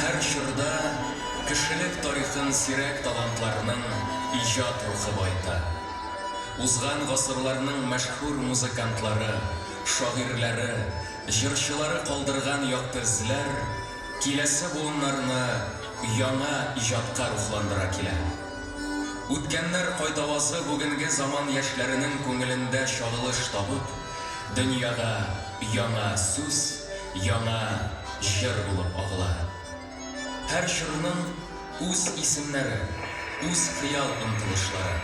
Her çırda kişilik tarixin sirek talantlарының ижад рухы байта. Узган гасырларның мәшһүр музыкантлары, шагыйрьләре, җырчылары калдырган якты эзләр киләсе буыннарны яңа иҗатка рухландыра килә. Үткәннәр кайтавазы бүгенге заман яшьләренең күңелендә чагылыш табып, дөньяга яңа сүз, яңа җыр булып агыла. Һәр җырның үз исемнәре, үз хыял омтылышлары.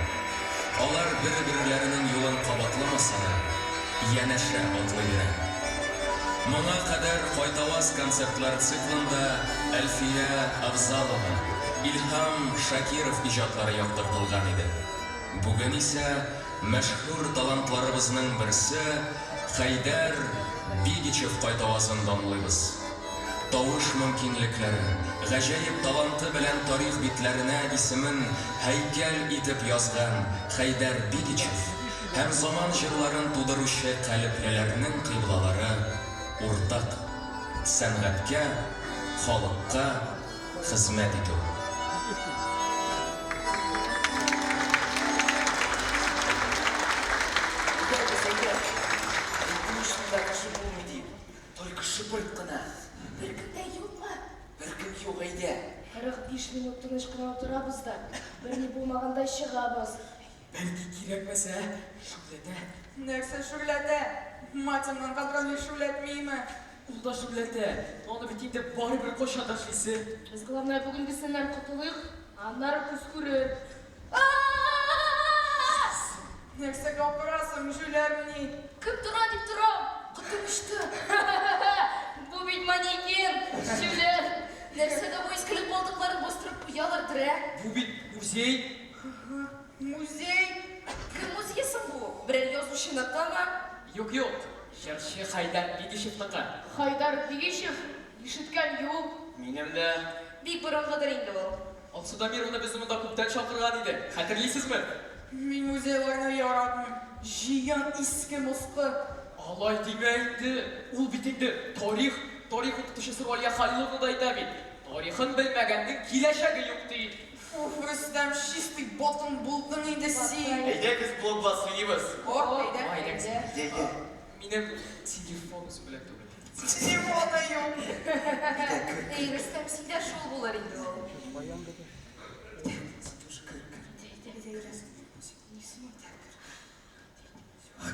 Алар бер-бирләренең юлын кабатламаса да, янәшә атлый. Моңа кадәр кайтаваз концертлар циклында Әлфия Абзалова, Илһам Шакиров иҗатлары яктыртылган иде. Бүген исә мәшһүр талантларыбызның берсе Хәйдәр Бигичев кайтавазын данлыйбыз. Тавыш мөмкинлекләре, гаҗәеп таланты белән тарих битләренә исемен һәйкәл итеп язган Хәйдәр Бигичев һәм заман җырларын тудыручы калеплеләрнең кыйблалары уртак сәнгатькә, халыкка хезмәт итү. Только шипырт кына. Бер кемдә юкмы? Бер кем юк әйдә. 45 минут тыныч кына утырабыз да, берни булмаганда чыгабыз. Бәлки кирәкмәсә, шүләтә. Нәрсә шүләтә? Матемнан контрольный шүләтмиме? Ул да шүләтә. Аны бит инде барыбер кайчан ташлыйсы. Без главное бүгенгесеннән котылыйк, аннары күз күрер. Нәрсә гапырасың, җүләрмени? Кем тора дип торам? Котым иште. Бу бит манекен, җүләр. Нәрсәгә бу искелек балдыкларын бастырып куялар дирә? Бу бит музей. Музей? Кем музейсың бу? Берәр язучыныкымы? Юк. Җырчы Хәйдәр Бигичевныкы. Хәйдәр Бигичев, ишеткән юк. Минем дә. Бик борынгыдыр инде ул. Алсудамир уны без монда күптән чакырган иде. Хәтерлисезме? Мин музейларны яратмыйм. Җыян иске мускы. Алай димә инде. Ул бит инде тарих укытучысы Галия Хәлиловна да әйтә бит. Тарихын белмәгәннең киләчәге юк ди. Уф, Рөстәм, чистый ботын булдың инде син. Әйдәгез блог басыйбыз. Әйдә. Минем телефон үзбеләк түгел. Телефоны юк. Эй, Рөстәм, синдә шул булыр инде ул.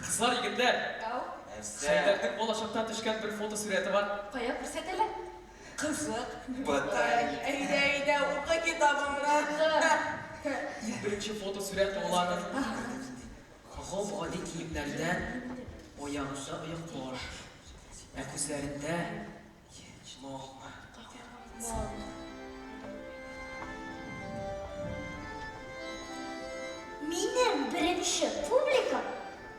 Кызлар, егетләр, Ау, Хәйдәрнең болашактан төшкән бер фотосурәте бар. кая күрсәт әле? Кызык. Батай. Әйдә, укы китабыңны. Беренче фотосурәт уланың гади киемнәрдән аягында аяклар, күзләрендә Минем беренче публикам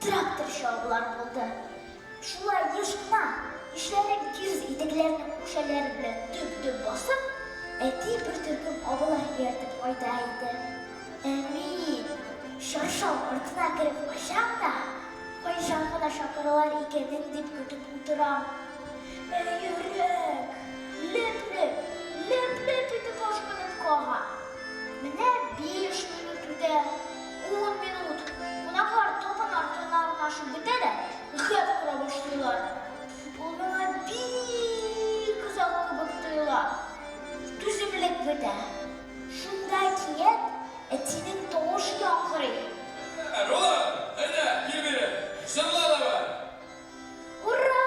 тракторчы абылар булды. Шулай ешкына, ишләрен киз итекләрне кушәләре белән төп басып, әти бер төркем абылар ияртеп кайта иде. Мин шаршау артына кереп качам да, кайчан гына чакыралар икәнен дип көтеп утырам. Йөрәк леп итеп ашкынып кала. Менә 5 минут үтә, 10 минут. Кунаклар топын артына урнашып бетә дә, гәп кура башлыйлар. Ул миңа бик озак кебек тоела. Түземлек бетә. Шунда кият, әтинең тавышы яңгырый. Рола, әйдә, кил бире. Шырла да бар. Ура!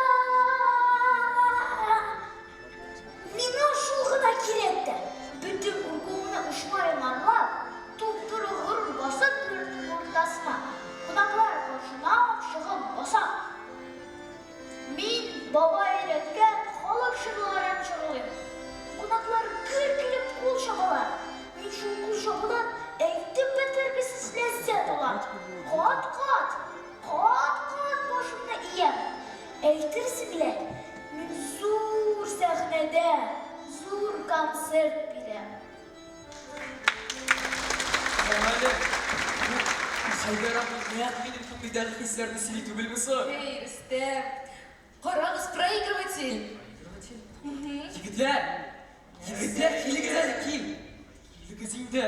Миңа шул гына кирәк тә. Бөтен ургуымны ушмайын аңлап, туп-туры басып йөртеп уртасына. Кунаклар башына чыгып басам. Мин баба өйрәткән халык җырларын җырлыйм. Кунаклар кыр-кырып кул чабалар. Мин шул кул чабудан әйтеп бетергесез ләззәт алам. Кат-кат башымны иям. Әйтерсең лә, мин зур сәхнәдә зур концерт бирәм. Хәйдәр абый, минем күңелдәге хисләрне сөйли түгелме соң? Эй, Рөстәм, карагыз, проигрыватель. Егетләр, Егетлер, келігіз әлі кел. Келігіз инде,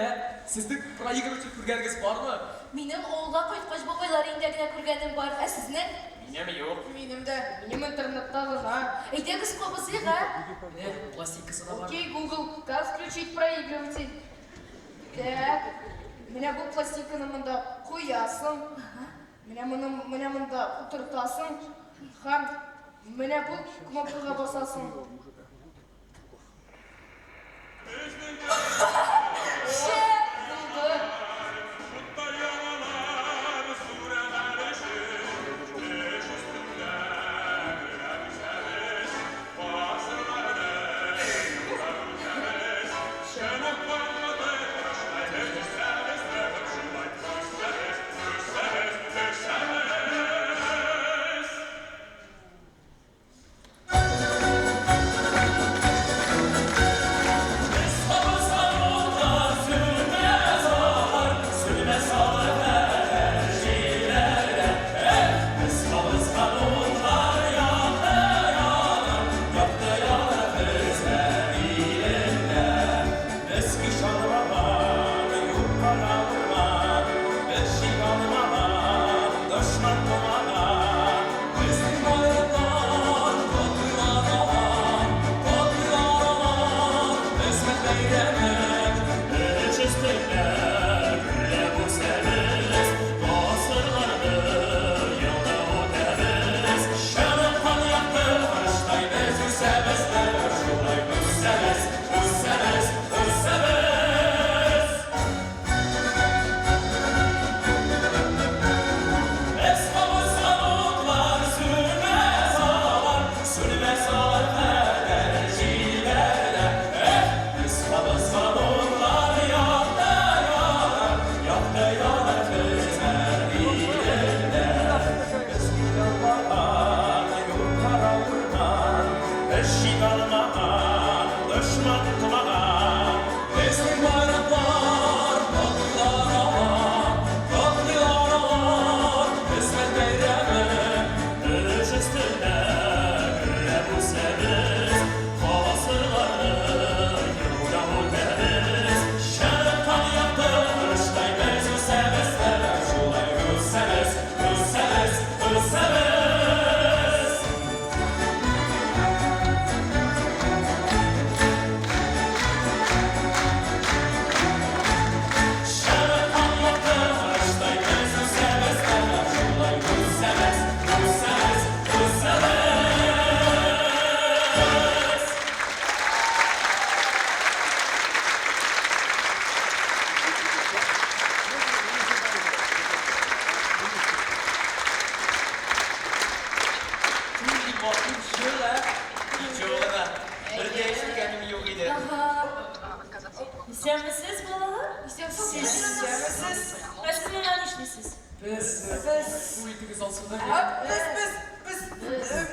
сіздің проигрыватель көргеніңіз бар ма? Минем ауылға қайтқаш бабайлар индегіне көргенім бар, ә сізнің? Минем yok. Минем де, минем интернетта ғана. Әйтегіз қобызыға. Міне, пластикасы да бар. Окей, Google, как включить проигрыватель? Так, меня бұл пластиканы мұнда қоясың. Меня мұнда отыртасың. Һәм меня бұл кнопкаға басасың. Ше, болды. İstemsiz balalar? İstemsiz. Başka ne işlisiz? Bu итігіз алсында Біз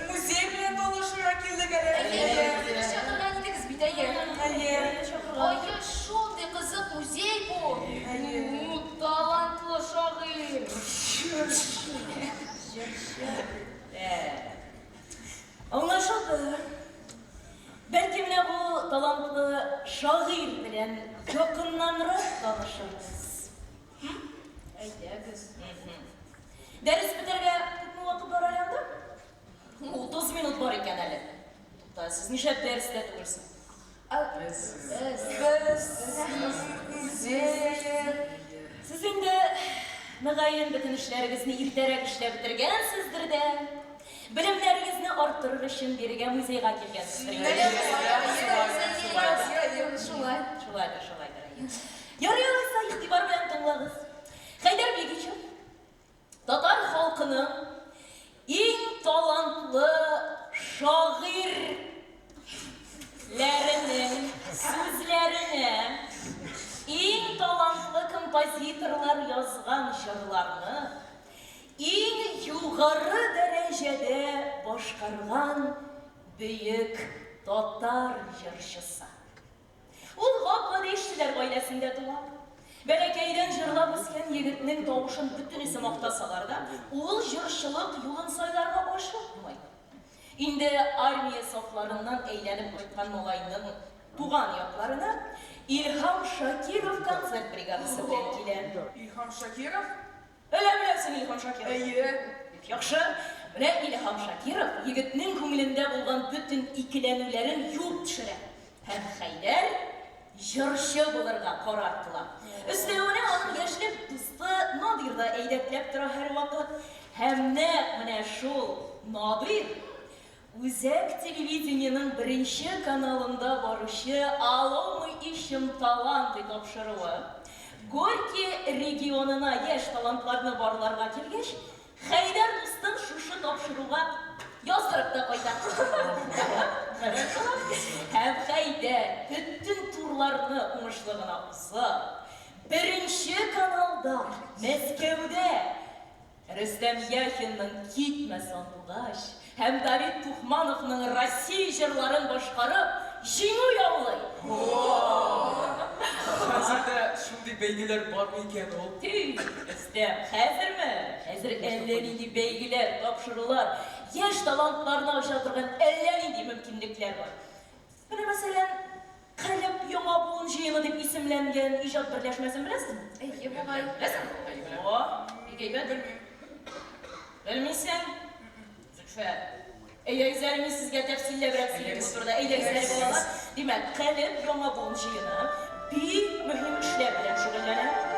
музей білен доlaşуға келдік әлі. Шақырған едіңіз бит, Ай, шондай қызық музей бұл. Талантлы шағир. Anlaşıldı. Belki mine bu talantlı şair bilen yakınlanırıp tanışırız. Ders biterge tutma vakit var alemde? 30 minut var iken әлі. Tuta, siz nişep derste durursun. Siz indi müğayyen bütün işlerinizni irterek işlep bitirgensizdir de. Bilimlerinizni arttırır için birge muzeyga kelgensizdir. Şulaydır. Yarıyalıysa ihtibar bilen tınlağız. Haydar Begiçim, Tatar halkının en talantlı şairlerinin sözlerini, en talantlı kompozitorlar yazgan şarlarını, en yukarı derecede başkargan büyük Tatar jırşısı. Ул Гаппады işçiler ailesinde doğan. Бәләкәйдән жырлап үскән егетнең тавышын бөтенесе мактасалар да, ул җырчылык юлын сайларга ашыкмый. Инде армия сафларыннан әйләнеп кайткан малайның туган якларына Илһам Шакиров концерт бригадасы белән килә. İlham Şakirov. Әле беләсең Илһам Шакиров? Әйе. Яхшы. Менә Илһам Шакиров егетнең күңелендә булган бөтен икеләнүләрен юып төшерә. Һәм Хәйдәр җырчы булырга карар кыла. Өстәвенә аның яшьлек дусты Надир да әйдәпләп тора һәр вакыт. Һәм менә шул Надир Үзәк телевидениеның беренче каналында баручы «Алло, мы ищем таланты» тапшыруы. Горький регионына яшь талантларны барларга килгәч, Хәйдәр дустын шушы тапшыруга яздырып та кайта. Һәм Хәйдәр бөтен турларны уңышлы гына уза. Беренче каналда Мәскәүдә Рөстәм Яхинның «Китмә сандугач» һәм Давид Тухмановның «Россия» җырларын башкарып, җиңү яулый. Хәзердә шундый бәйгеләр бармы икән ул? Рөстәм, хәзерме? Хәзер әллә нинди бәйгеләр, тапшырулар, яшь талантларны ача торган әллә нинди мөмкинлекләр бар. Менә мәсәлән, Каләп яңа буын җыены дип исемләнгән иҗат берләшмәсен беләсезме? Әйе, бугай. Беләсеңме? Бик әйбәт. Белмисең? Зөфәр. Әйдәгезләр, мин сезгә тәфсилләбрәк сөйләп турыда. Әйдәгезләр балалар. Димәк, Каләп яңа буын җыены бик мөһим эшләр белән шөгыльләнә.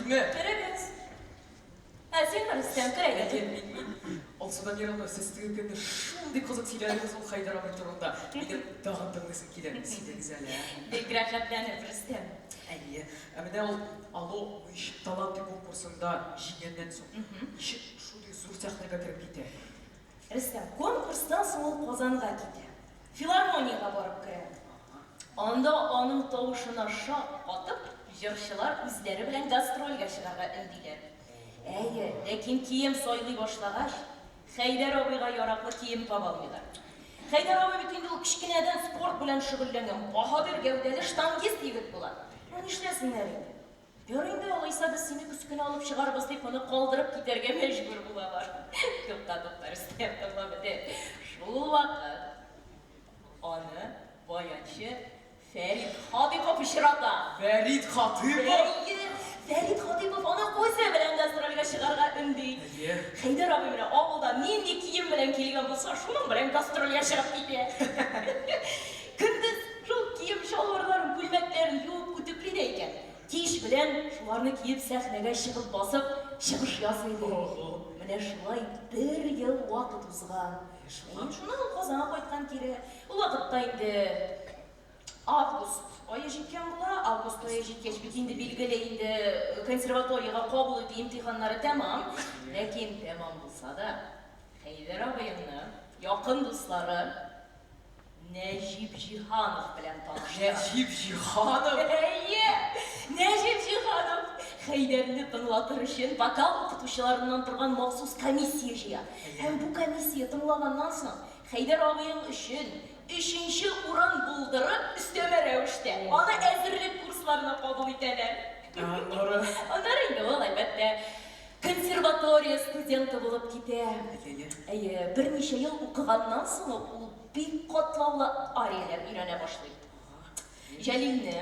килме. Керегез. Сен бар істем кереге. Ал содан ералы сіз тігілгенде шундый қызық сөйледіңіз ол Хайдар абай турында. Менен тағын тыңдайсың келеді. Сөйлеңіз әлі. Бек рахаттанып рүстем. Әйе. Әміне ол Алло Мыйшық таланты конкурсында жеңгеннен соң. Иші шундый зур сахнаға кіріп кетті. Рүстем, конкурстан соң ол Қазанға кетті. Филармонияға барып кіреді. Анда оның тавышына шақ атып, жыршылар үзләре белән гастрольгә чыгарга өндиләр. Әйе, ләкин кием сайлый башлагач, Хайдар абыйга яраклы кием таба алмыйлар. Хайдар абый бит инде ул кичкенәдән спорт белән шөгыльләнгән баһадир гәүдәле штангист егет була. Нишләсеннәр инде? Бер инде алайса без сине күскенә алып чыгарбыз дип аны калдырып китәргә мәҗбүр булалар. Туктатып тырыстып тыңлады. Шул вакыт аны баянчы Фәрит Хатипов пеширата. Фәрит Хатипов? Фәрит Хатипов аны үзе белән гастрольгә чыгарга өнди. Хайдар абый менә авылда нинди кием белән килгән булса, шуның белән гастрольгә чыгып китә. Көндез шул кием шалварларын, күлмәкләрен юып күтүкле дә икән. Кич белән шуларны киеп сәхнәгә чыгып басып, чыгыш ясый иде. Менә шулай 1 ел вакыт узган. Шуннан Казанга кайткан кире. Ул вакытта инде август айы җиткән була. Август айы җиткәч бит инде билгеле инде консерваториягә кабул итү имтиханнары тәмам. Ләкин тәмам булса да, Хайдар абыйны якын дуслары Нәҗип Җиһанов белән таныштыра. Нәҗип Җиһанов? Әйе! Нәҗип Җиһанов Хайдарны тыңлатыр өчен вокал укытучыларыннан торган махсус комиссия җыя. Һәм бу комиссия тыңлаганнан соң Хайдар абыйның өчен 3нче урын булдырып, өстәмә рәвештә аны әзерлек курсларына кабул итәләр. Аннары инде ул әлбәттә консерватория студенты булып китә. Әйе, берничә ел укыганнан соң ул бик катлаулы арияләр өйрәнә башлый. Җәлилне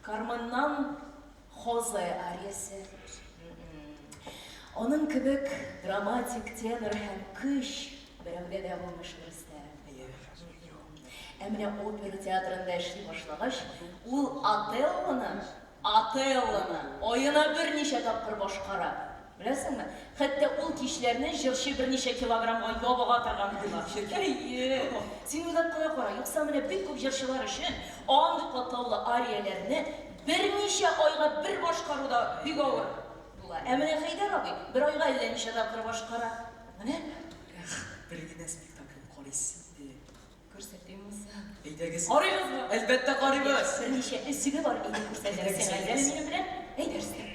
Карманнан Хоза ариясе. Оның кебек драматик, тенор һәм көч берәүдә дә булмыш берсе. Менә опера театрында эшли башлагач, ул Отеллоны аена берничә тапкыр башкара. Беләсеңме? Хәтта ул кичләрне җырчы берничә килограммга ябыга торган була. Әйе. Син уйлап кара, юкса менә бик күп җырчылар өчен андый катлаулы арияләрне берничә айга бер башкаруда бик авыр була. Менә Хайдар абый бер айга әллә ничә тапкыр башкара. Менә Бер генә спектакль карыйсың ди. Күрсәтимез. Әйдәгез. Карыйбызмы? Әлбәттә карыйбыз. Берничә өсүге бар иде күрсәтәсең. Әллә минем белән? Әйдәрсең.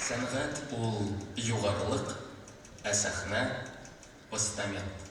Сәнгать ул югарылык, ә сәхнә постамент.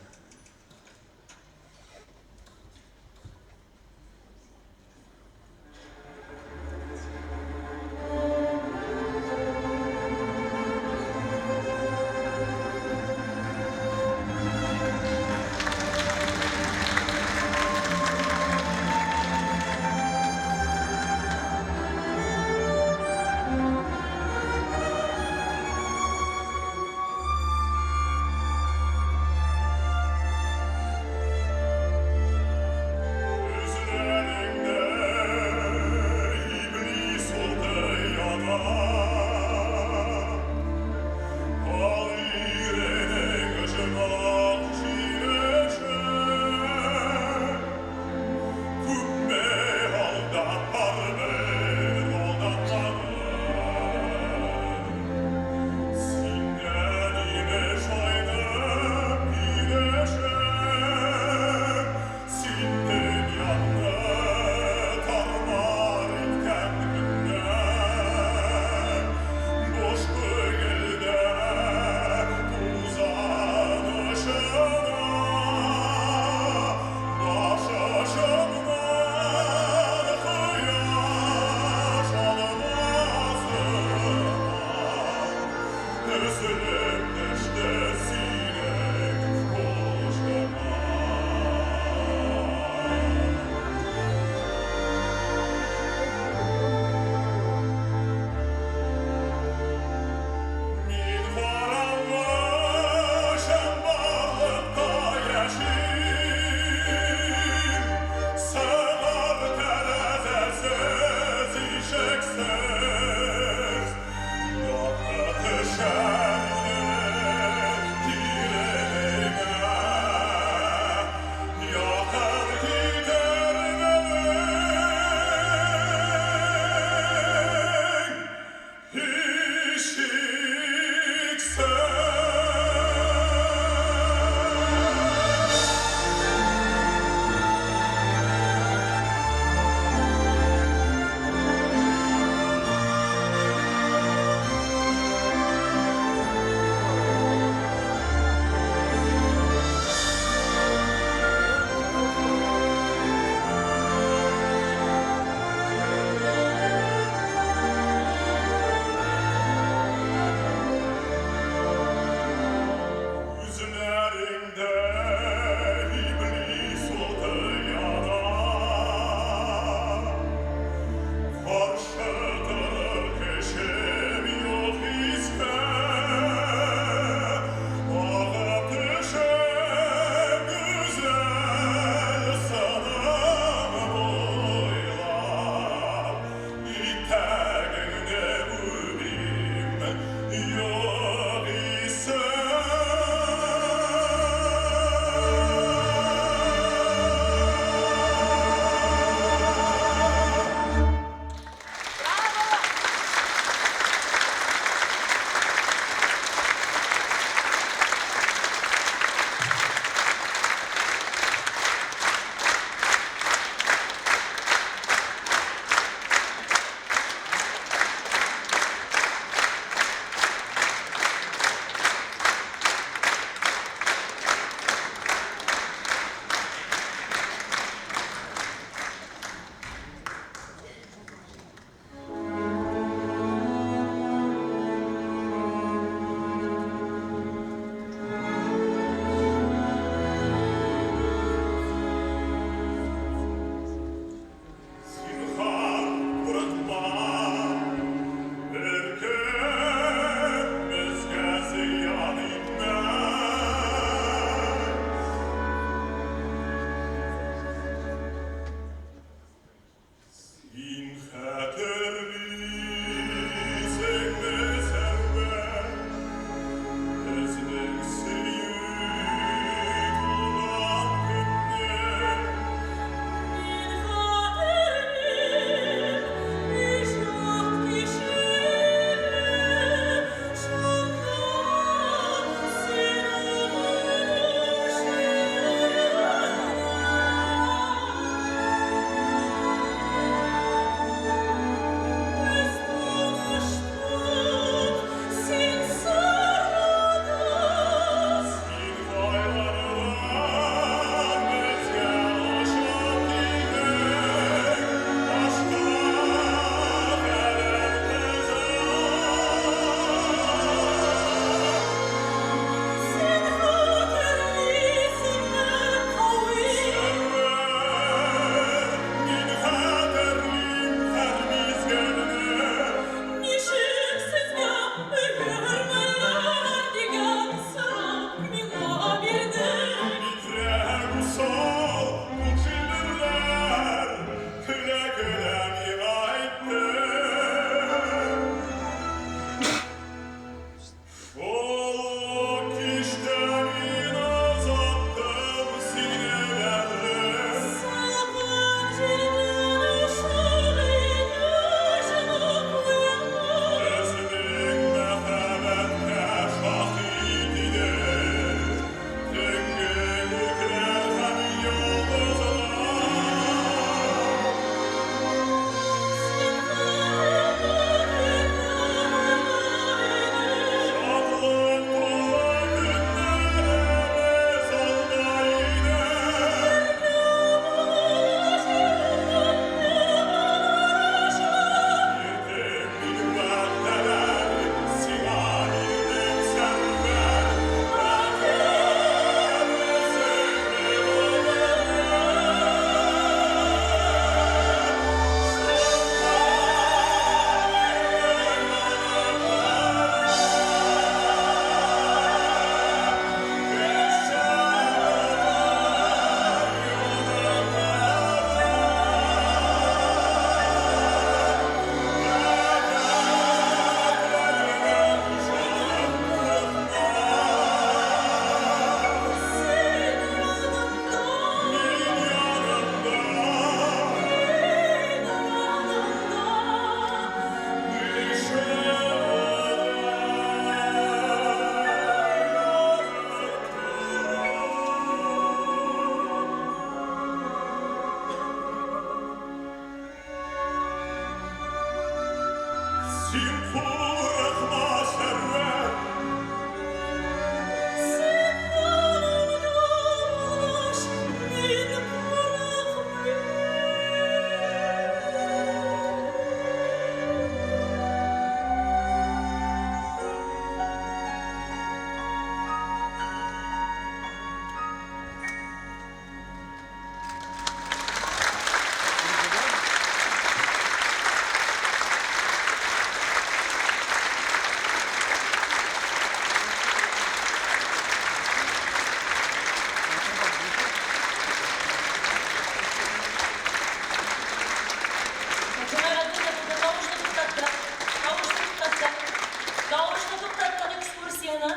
Dağılışını to'xtatgan ekskursiyani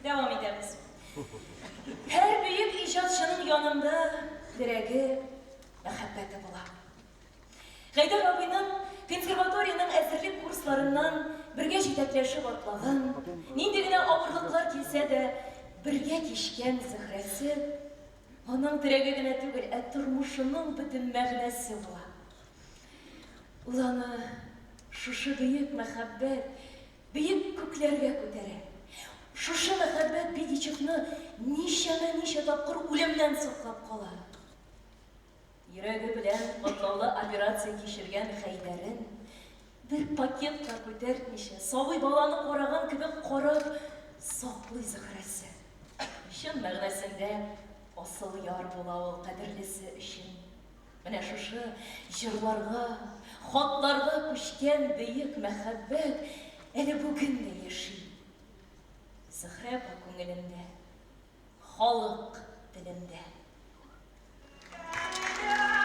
davom etamiz. Her büyük ijodchining yonimda diragi, muhabbati bo'ladi. Haydar abining konservatoriyaning asrlik kurslaridan birga yetaklashib o'tlagan, nindigina og'irliklar kelsa-da birga kechgan Zuhrasi, onun diragigina tugul, turmushining butun ma'nosi bo'ladi. Ularni şuşu büyük muhabbet, büyük köklerge ko'taradi. Şuşu muhabbet Bedichevni necha topqir o'limdan saqlab qoladi. Yuragi bilan qatlovli operatsiya kechirgan Haydarin bir paketga ko'tartmishi, sovuy bolani qo'ragan kabi qorab soqli Zuhrasi. Shin ma'nosida asıl yor bo'la ol qadrlisi uchun. Mana şuşu jırlarga, xotlarga ko'chgan büyük muhabbet ele bugün de yaşayı. Zuhra bu ko'ngilinde, xalq dilinde. Var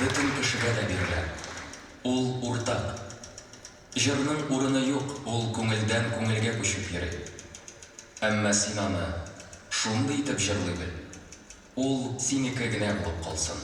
бөтен кешегә дә бирелә. Ул уртак. Җырның урыны юк, ул күңелдән күңелгә күчеп йөри. Әмма син аны шундый итеп җырлый бел. Ул синеке генә булып калсын.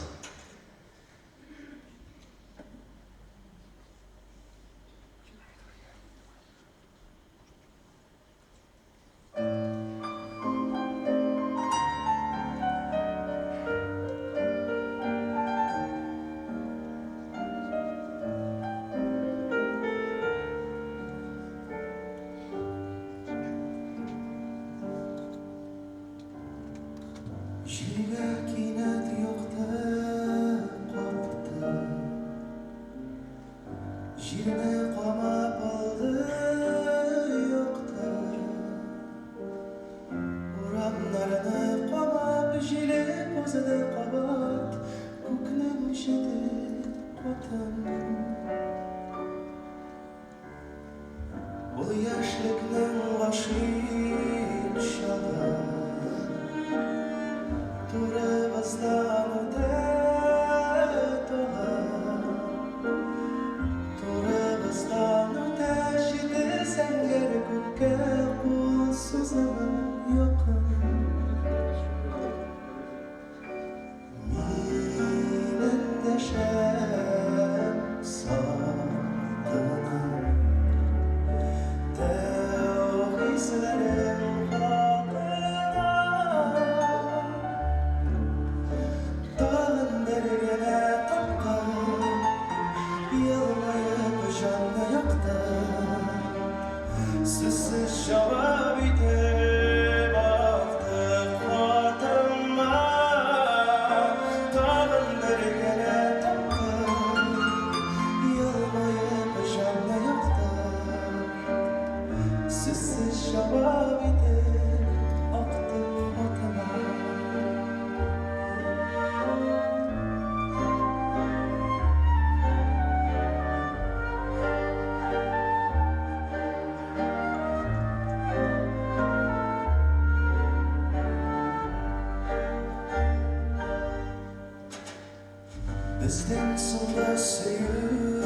Bizden suda süyü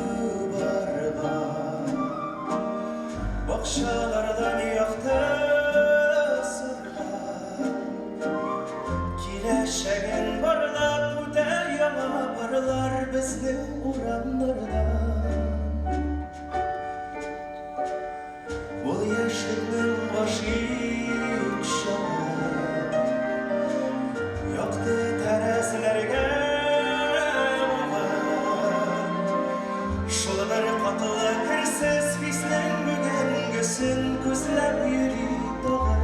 barga Bakşalardan yaktı sırga Kileşegen barlap Üter yana barlar bizden uğranlarda Ol yaşlıkның başı şağı Yaktı teresilerge Şollar katılı kirsiz hislen mügen gösün Közlep yürü dağı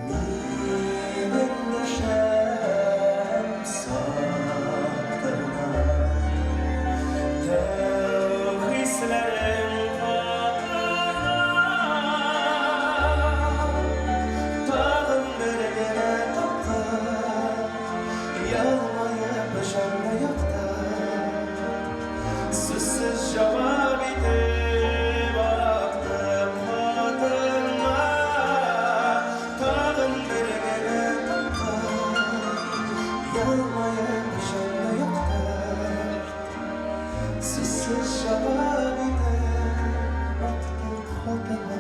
Minin neşem saktırma Tev hislerim katına Tağın bir gene kaptı Yalmaya başanda yaktı Sözsüz cevap ite baktım hatıma Tağın bir gene kaptı Yalmaya başanda yaktı Sözsüz cevap ite baktım hatıma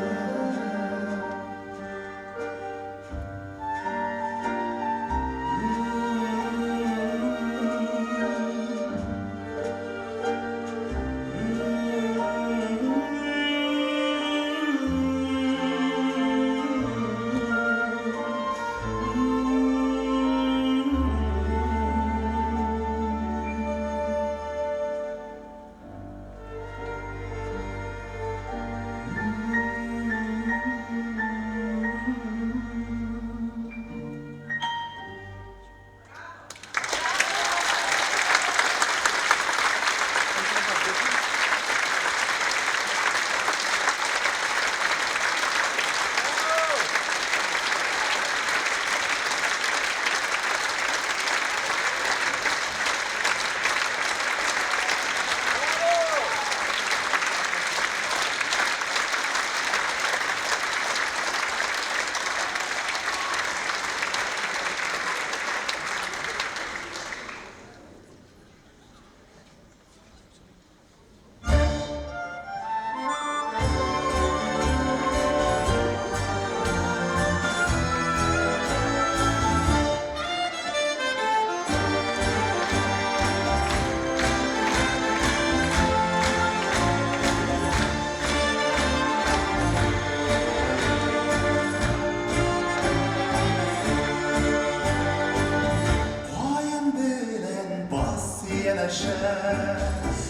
Vayın bilen bas yeneşe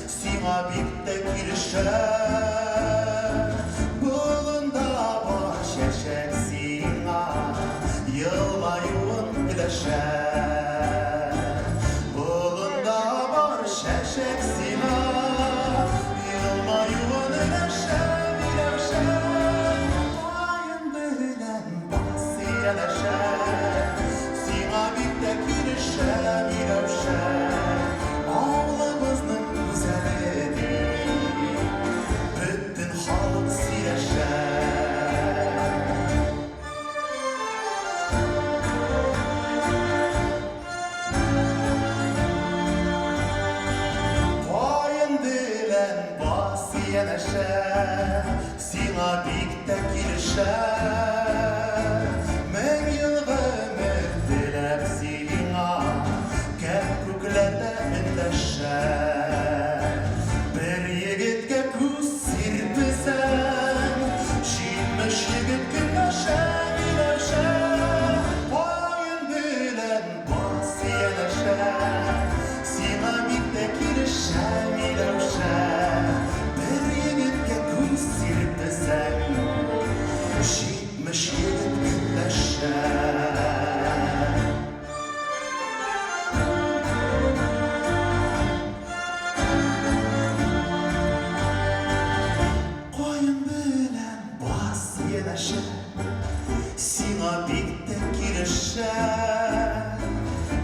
Sima bitte girişe Bulunda baş eşek sina Yılmayın bileşe Bulunda baş eşek sina Yılmayın bileşe Vayın bilen bas yeneşe Sima bitte girişe Ağlamızın güzelliği Bütün halk sileşer Vayın bilen bas yeneşe Sina bikte girişer Men yılgı müddelep sina Köklerde minleşer Bir yigitke kuz sirpisen Şinmiş yigit günleşer ileşer Vayın bilen bas yeneşer Sina bikte girişer milevşer Bir yigitke kuz sirpisen Şinmiş yigit günleşer Koyun bilen bas yeneşe Sina bikte girişe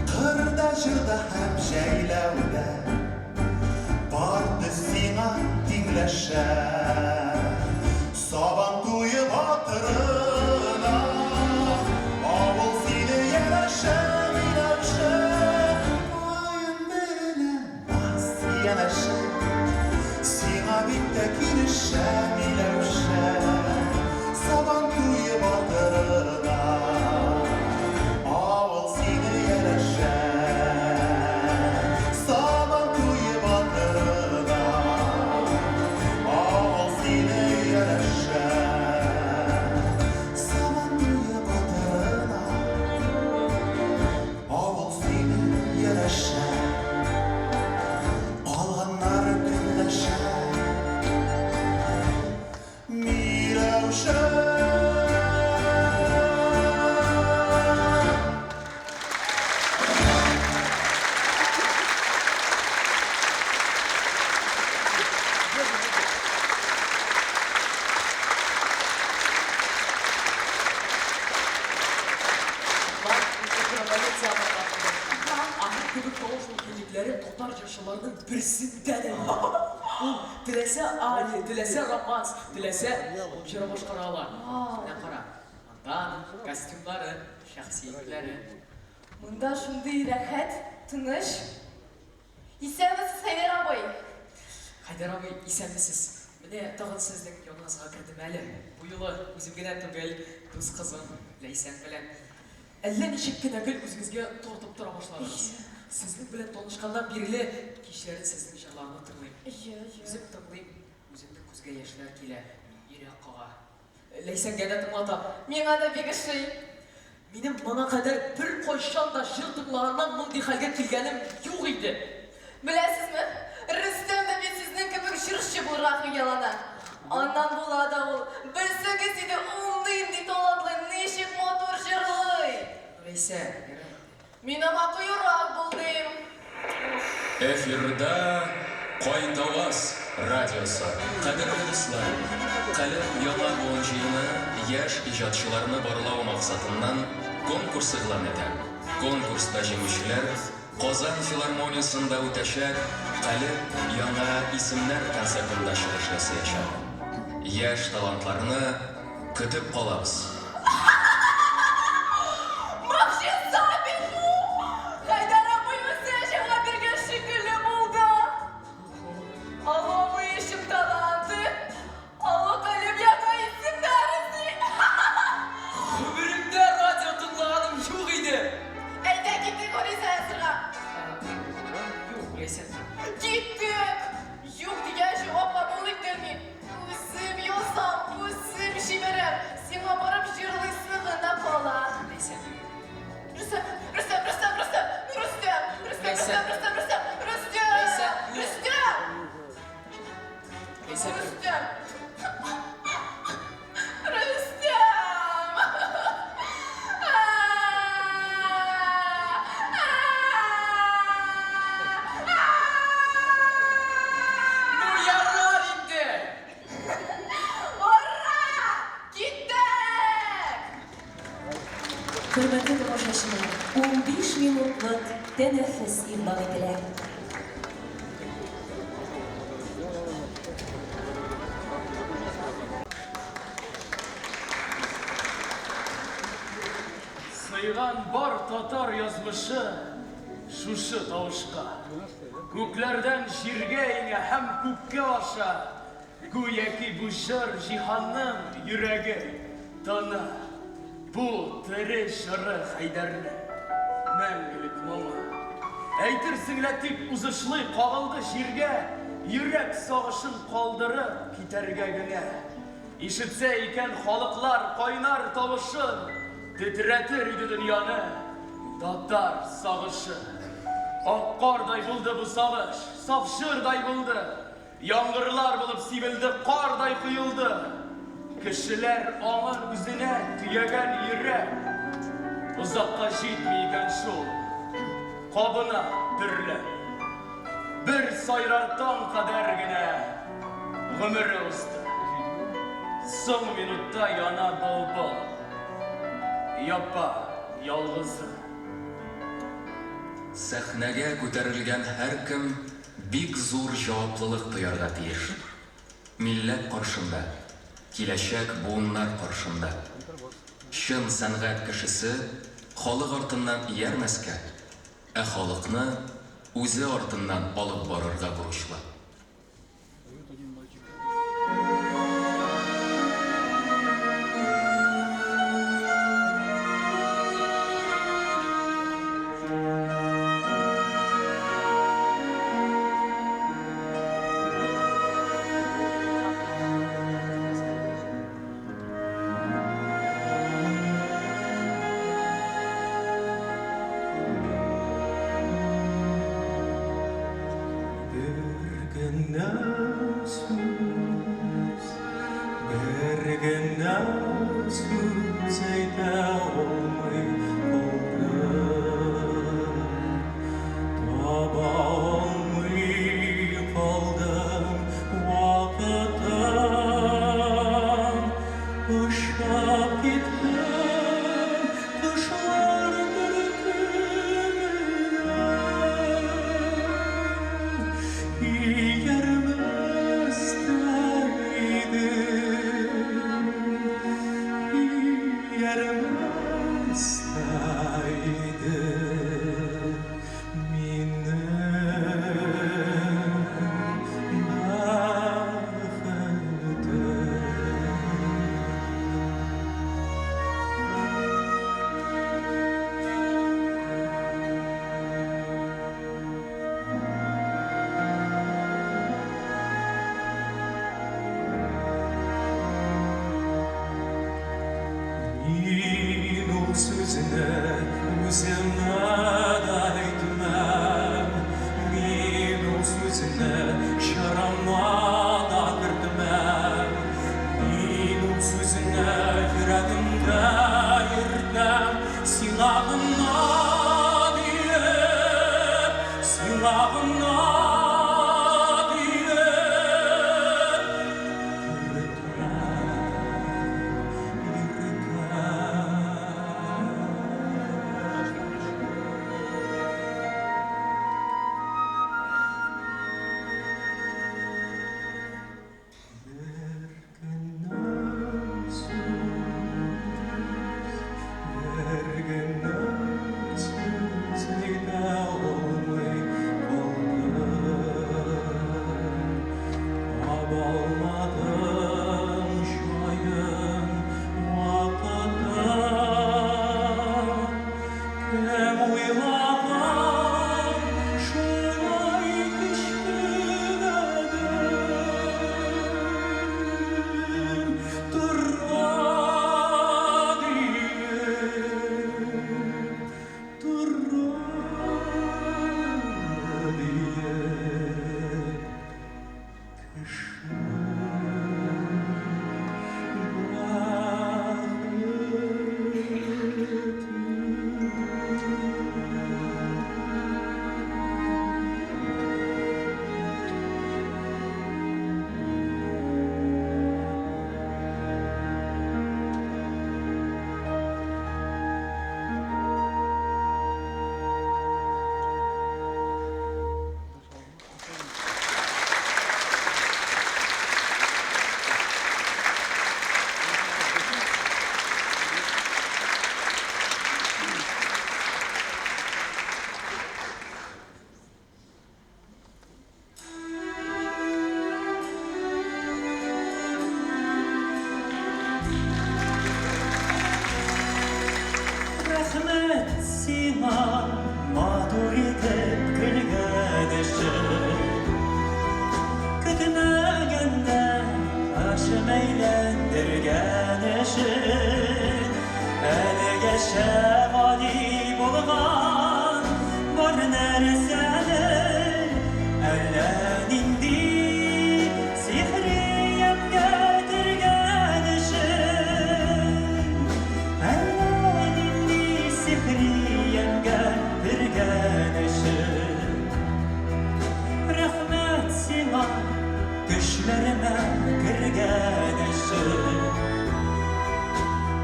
Kırda jırda hem jeylevde Bardı sina dinleşe Saban tuyu batırına Avul seni yeneşe minevşe кебек тавыш мөмкинлекләре татар җырчыларының берсендә дә. Ул теләсә али, теләсә романс, теләсә җыр башкара ала. Менә кара. Анда костюмнары, шәхсиятләре. Монда шундый рәхәт, тыныч. Исәнмесез, Хәйдәр абый? Хәйдәр абый, исәнмесез? Менә тагын сезнең яныңызга кертем әле. Бу юлы үзем генә түгел, дус кызым Ләйсән белән. Әллә ничек кенә гел үзегезгә тартып тора башладыгыз. Сезнең белән танышканнан бирле кичләрен сезнең җырларны тыңлыйм. Үзем тыңлыйм, үземнең күзгә яшьләр килә, йөрәк кага. Ләйсәнгә дә тыңлата. Миңа да бик ошый. Минем моңа кадәр бер кайчан да җыр тыңлаганнан мондый хәлгә килгәнем юк иде. Беләсезме? Рөстәм дә бит сезнең кебек җырчы булырга хыяллана. Аннан була да ул. Белсәгез иде, ул нинди талантлы, ничек матур җырлый. Ләйсән, Мин аңа кыюрак булдым. Эфирда Кайтаваз радиосы. Кадерле дуслар, Каләм яңа буын җыены яшь иҗатчыларны барлау максатыннан конкурс игълан итә. Конкурста җиңүчеләр Казан филармониясында үтәчәк Каләм яңа исемнәр концертында чыгыш ясаячак. Яшь талантларны көтеп калабыз. Хәйдәр абый үзе җыга биргән шикелле булды. Алло, бу ишек таланты. Алло, Каләм яңа исемнәр эзли. Гомеремдә радио тыңлаганым юк иде. Әйдә киттек Орисәсенә. Юк, Ләйсән. Киттек. Юк дигән җавапка булык дими. Үзем язам, үзем җибәрәм. Сиңа барып җырлыйсы гына кала. Ләйсән. Рөстәм, Рөстәм, Рөстәм, Рөстәм, Рөстәм, Рөстәм, Рөстәм, Рөстәм, Рөстәм, Рөстәм, Рөстәм, Ләйсән. Рөстәм, Рөстәм. Ну ярар инде. Ура! Киттек! Хөрмәтле тамашачылар, 15 минутлык тәнәфес игълан ителә. Сыйган бар татар язмышы шушы тавышка. Күкләрдән җиргә иңә һәм күккә аша. Гүяки бу җыр җиһанның йөрәге тана. Бу тере җыры Хәйдәрнең мәңгелек моңы. Әйтерсең лә тик узышлый кагылды җиргә, йөрәк сагышын калдырып китәргә генә. Ишетсә икән халыклар кайнар тавышын, тетрәтер иде дөньяны татар сагышы. Ак кардай булды бу сагыш, саф җырдай булды. Яңгырлар булып сибелде, кардай коелды. Кешеләр аңын үзенә төягән йөрәк. Узакка җитми икән шул, кабына төрле. Бер сайрар таң кадәр генә гомере узды. Соң минутта яна былбыл, япа ялгызы. Сәхнәгә күтәрелгән һәркем бик зур җаваплылык тоярга тиеш. Милләт каршында, киләчәк буыннар каршында. Чын сәнгать кешесе халык артыннан иярмәскә, ә халыкны үзе артыннан алып барырга бурычлы. sözünü özüme d'aytmam. Min o sözünü şarama da kirdimam. Min o sözünü yüreğimde yırtmam. Silahımla diye, silahımla diye Almadım şayın vakıta, kem uyladım şulay kişkiledim. Durma diye, durma diye Rahmet sina mağduriyete kırgınışım. Kütmegende aşım eğlendirgenişim. Elge şevali bulgan var nerseni. Ellen indi sihriyem getirgenişim. Ellen indi sihriyem getirgenişim. Rahmet sina düşlerime kirgenişim.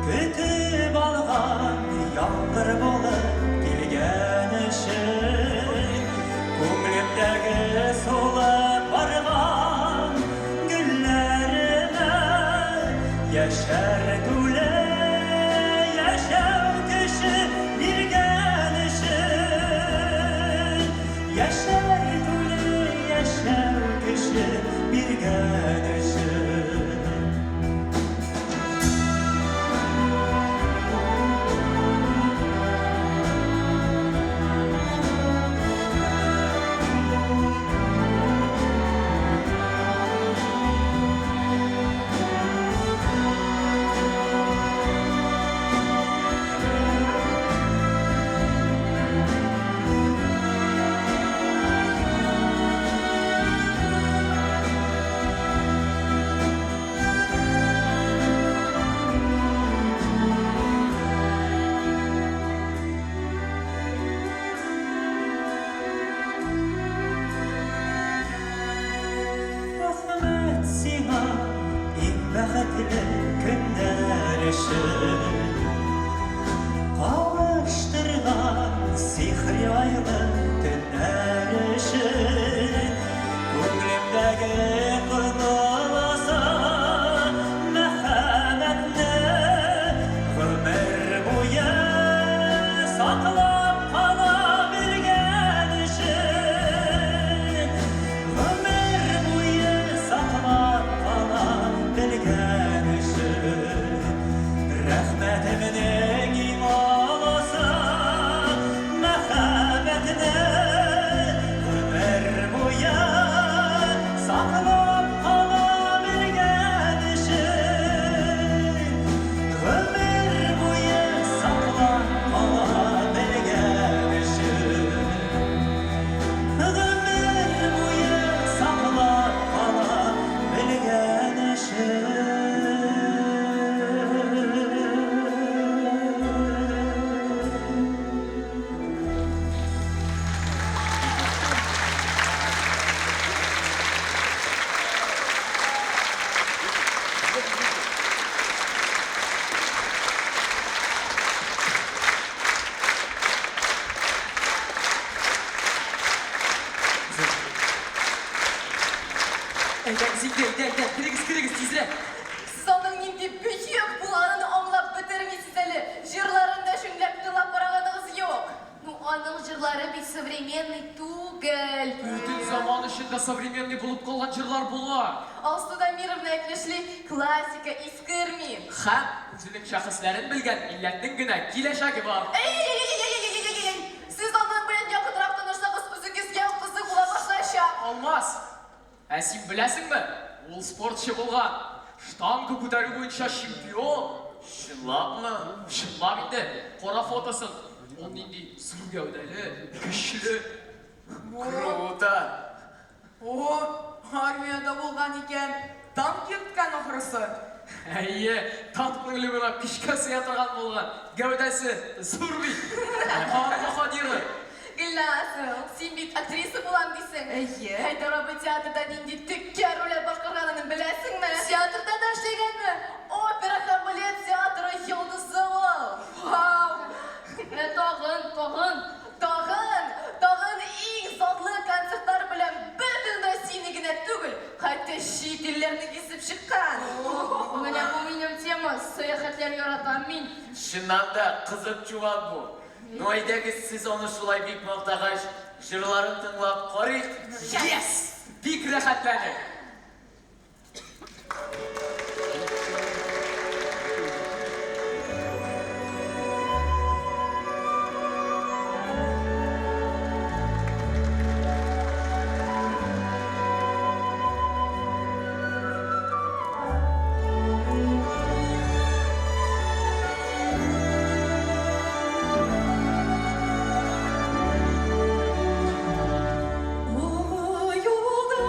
Kütüp algan yağdır bolup gelgenişim. Kumlimdegi solup bargan güllerime yeşertule yaşam kışı bir gelişim. Yeşertule yaşam kışı bir gelişim. Кірігіз, тезірек. Siz onun nindi büyük bulanını anlap bitirmişsiniz әлі. Жырларында шүңләп тыңлап караганыңыз yok. Ну, аның жырлары бит современный түгел. Бүтін заман ішінде современный болып қалған жырлар була. Алсуда мировна әйтмешли классика искерми. Һәм үзінің шәхесләрен білген милләтнең генә киләчәге бар. Siz onun белән якынрак танышсагыз, үзегезгә кызык була башлаячак. Алмас, син беләсеңме? Ул спортчы булган. Штанга күтәрү буенча чемпион. Чынлапмы? Чынлап инде. Кара фотосын. Ул нинди зур гәүдәле, көчле. Круто. О, армияда булган икән. Танк йөрткән ахрысы. Әйе, танк күңеле генә көчкә сыя торган булган. Гәүдәсе зур бит. Хадиры. Гөлнасыл, син бит актриса булам дисең. Әйе. Хәйдәр абый театрда нинди теккә роль башкарганын беләсеңме? Театрда да эшләгәнме? Опера һәм балет театры йолдызы ул. Вау! Тагын иң затлы концертлар белән бөтен Россияны генә түгел, хәтта чит илләрне кисеп чыккан. Менә бу минем тема, сәяхәтләр яратам мин. Чыннан да кызык чуган бу. Ну әйдәгез сез аны шулай бик мактагач, җырларын тыңлап карыйк. Yes! Бик рәхәтләнеп. О, юлда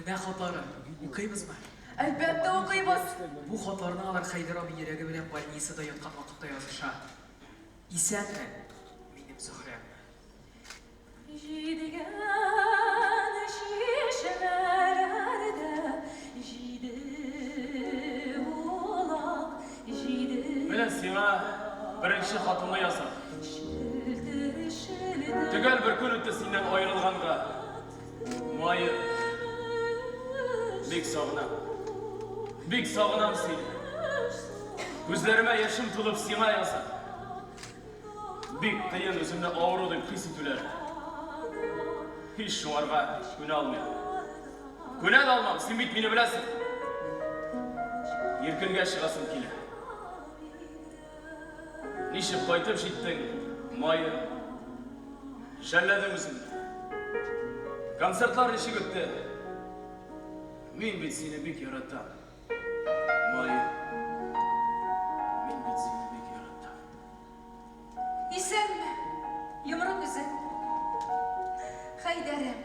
Менә хатлары. Укыйбызмы? Әлбәттә укыйбыз. Бу хатларны алар Хайдар абый йөрәге белән больницада яткан вакытта языша. Исәнме? Минем Зөһрәм. Җидегән шишәләрдә җиде улак җиде. Менә сиңа беренче хатымны язам. Төгәл бер көн үтте синнән аерылганга. Майы. Бик сагынам. Бик сагынам сине. Күзләремә яшем тулып сиңа язам. Бик кыен үземне авырудың хис итүләр. Һич шуңарга күнә алмыйм. Күнә алмам, син бит мине беләсең. Иркенгә чыгасым килә. Ничек кайтып җиттең, майы? Шәлләдең үзеңне. Концертлар ничек үтте? Мин бит сине бик яратам. Майы. Мин бит сине бик яратам. Исәнме? Йомры күзем. Хайдарым.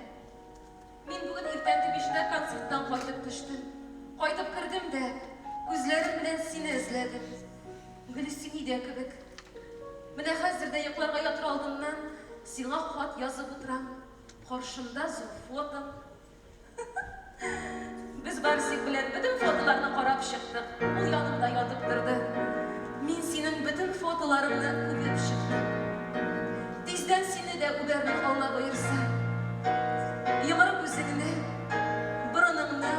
Мин бүген иртәнге 5-тә концерттан кайтып төштем. Кайтып кердем дә, күзләрем белән сине эзләдем. Гөлсин идә кебек. Менә хәзер дә йокларга ятыр алдымнан сиңа хат язып утырам. Каршымда зур фотом. Без Барсик белән бөтен фотоларны карап чыктык. Ул янымда ятып торды. Мин синең бөтен фотоларыңны күреп чыктым. Тиздән сине дә үбәрмен, Алла боерса. Йомры күзеңне, борыныңны,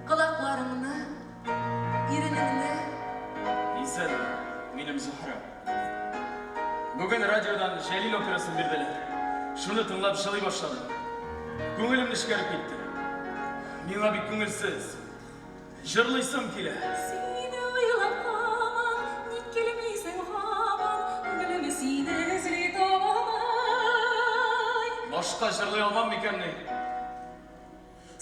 колакларыңны, иренеңне. Исән, минем Зөһрәм. Бүген радиодан Җәлил операсын бирделәр. Шуны тыңлап шылый башладым. Күңелем нечкәреп китте. Миңа бик күңелсез. Җырлыйсым килә. Сине уйлап һаман, ник килмисең һаман, күңелем сине эзли табалмай. Башка җырлый алмам микәнни?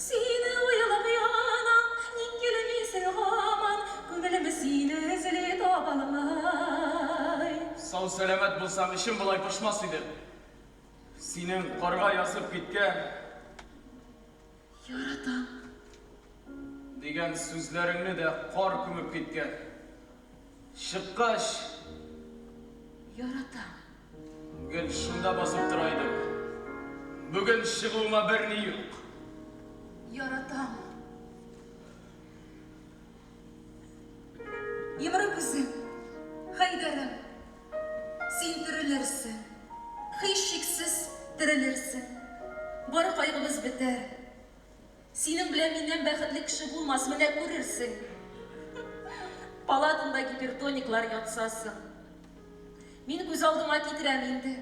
Сине уйлап янам, ник килмисең һаман, күңелем сине эзли табалмай. Сау сәламәт булсам, ишем болай пошмас иде. Синең карга язып киткән Яратам. дигән сүзләреңне дә кар күмеп киткән. Чыккач, Яратам. гел шунда басып тора идем. Бүген чыгуыма берни юк. Яратам. Йомры күзем. Хайдарым. Син терелерсең. Һичшиксез терелерсең. Бары кайгыбыз бетәр. Синең белән миннән бәхетле кеше булмас, менә күрерсең. палатында гипертониклар ятсасын. Мин күз алдыма китерәм инде.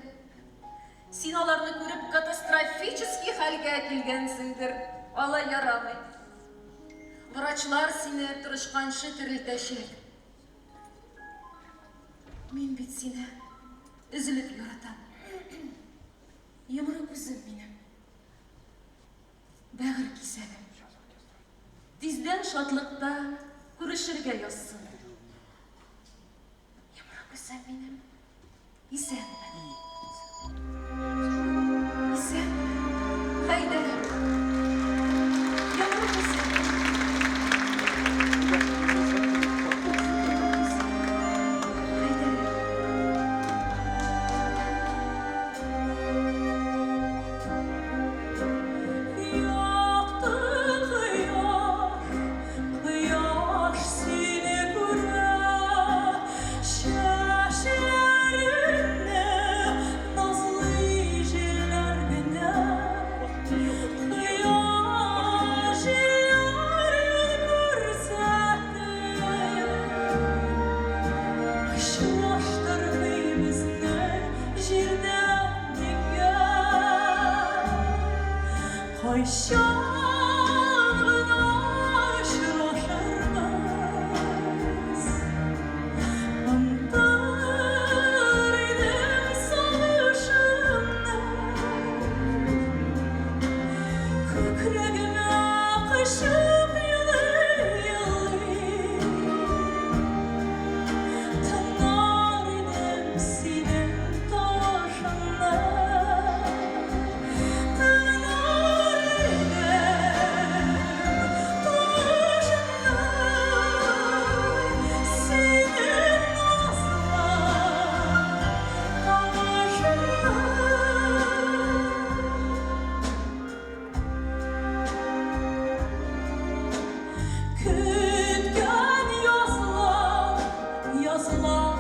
Син аларны күреп катастрофический хәлгә килгәнсеңдер. Алай ярамый. Врачлар сине тырышканчы терелтәчәк. Мин бит сине üzülüp yaratам. Йомры күзем минем. Бәгыр кисәлем. Тиздән шатлыкта күрешергә язсын. Йомры күзем минем. Исәнмен. Исәнмен. Хайда. Йомры күзем. Yazılan